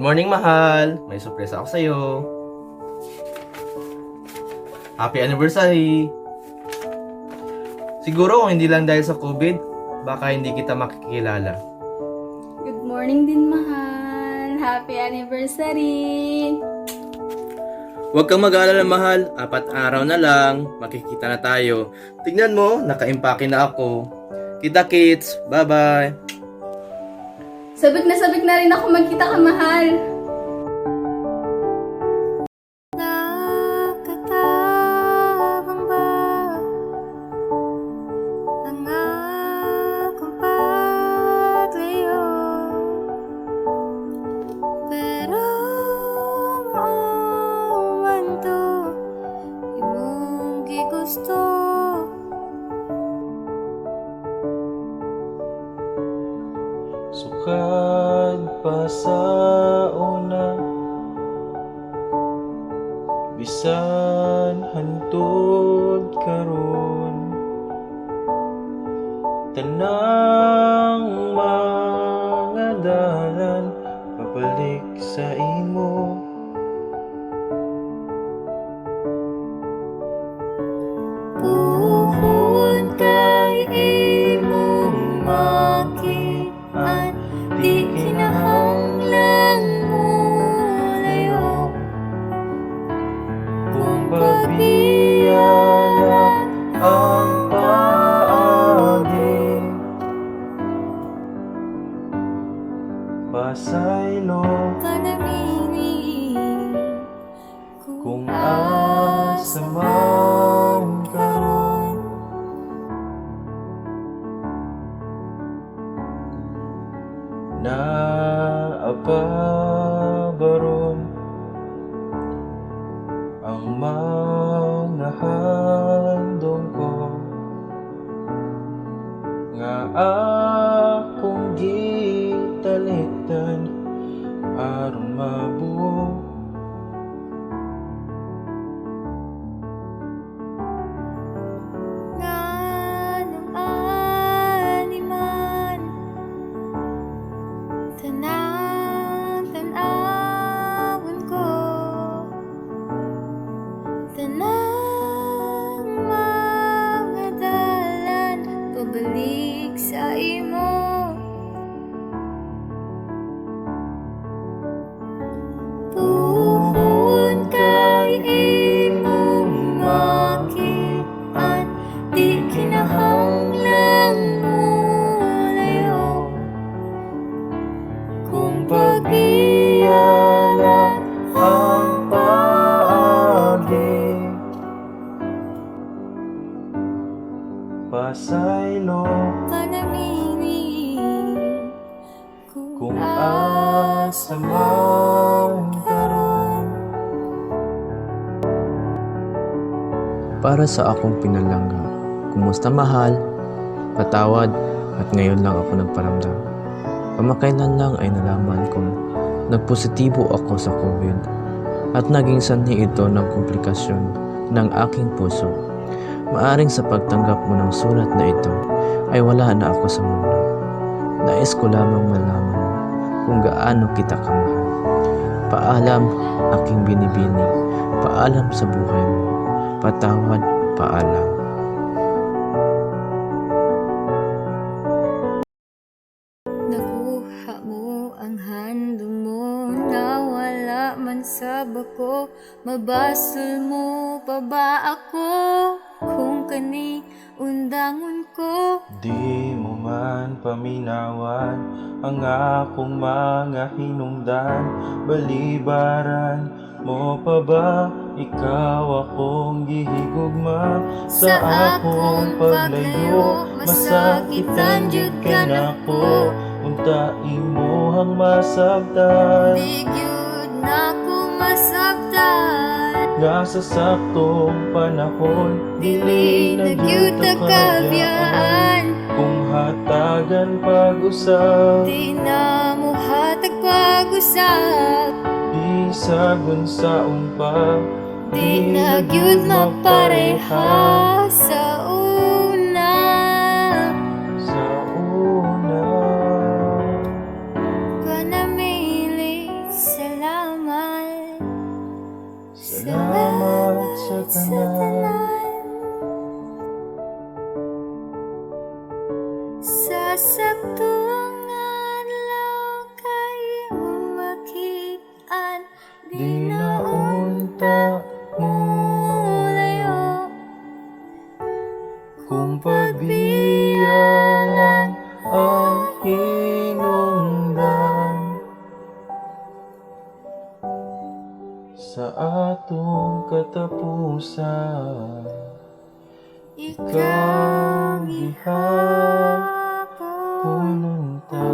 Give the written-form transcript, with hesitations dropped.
morning, mahal. May surprise ako sa'yo. Happy anniversary. Siguro kung hindi lang dahil sa COVID, baka hindi kita makikilala. Good morning din, mahal. Happy anniversary. Huwag kang mag-alala, mahal. 4 araw na lang, makikita na tayo. Tignan mo, naka-impake na ako. Kita kits, bye-bye. Sabik na rin ako magkita ka, mahal. Nakatabang ba ang akong paglayo? Pero man to imong gigusto. Sukad pa sa una, bisan hantod karon, tanang mga dalan pabalik sa imo. Puhon kay imong makitaan, di kinahanglang mulayo. Kung pagpiyala ang paagi, pasaylo kanamini kung asa man karon. Naapabaron ang mga handong ko, nga akong gitalitan aron mabuo. nganong animan, tanang tanawon ko, tanang mga dalan pabalik sa imo. Puhon kay imong makitaan, di kinahanglang mulayo. Kung Pagpiyala ang paagi, pasaylo kanamini kung asa man karon. Para sa akong pinalangga, kumusta mahal? Patawad at ngayon lang ako nagparamdam. Kamakailan lang ay nalaman kong nagpositibo ako sa COVID at naging sanhi ito ng komplikasyon ng aking puso. Maaring sa pagtanggap mo ng sulat na ito ay wala na ako sa mundo. Nais ko lamang malaman mo kung gaano kita kamahal. Paalam, aking binibini. Paalam sa buhay mo. Patawad, paalam. nakuha mo ang handong mo, nawala man sa bako. Mabasol mo pa ba ako kung kani undangon ko? Di mo man paminawan ang akong mga hinungdan. Balibaran mo pa ba ikaw akong gihigugma? Sa akong paglayo masakitan jud ka nako. Unta imuhang masabtan, Di gyud nako masabtan, nga sa saktong panahon dili na gyud ta kabiyaan. Kung hatagan pag-usap, Di na mo hatag pag-usap, bisag unsaon pa, di na gyud mapareha sa una. sa una. Kanamilit sa sakto ang adlaw kay makitaan Di na unta mo layo. kung pagbiya lang ang hinungdan sa atong katapusan. Ikaw Ikaw gihapon pununta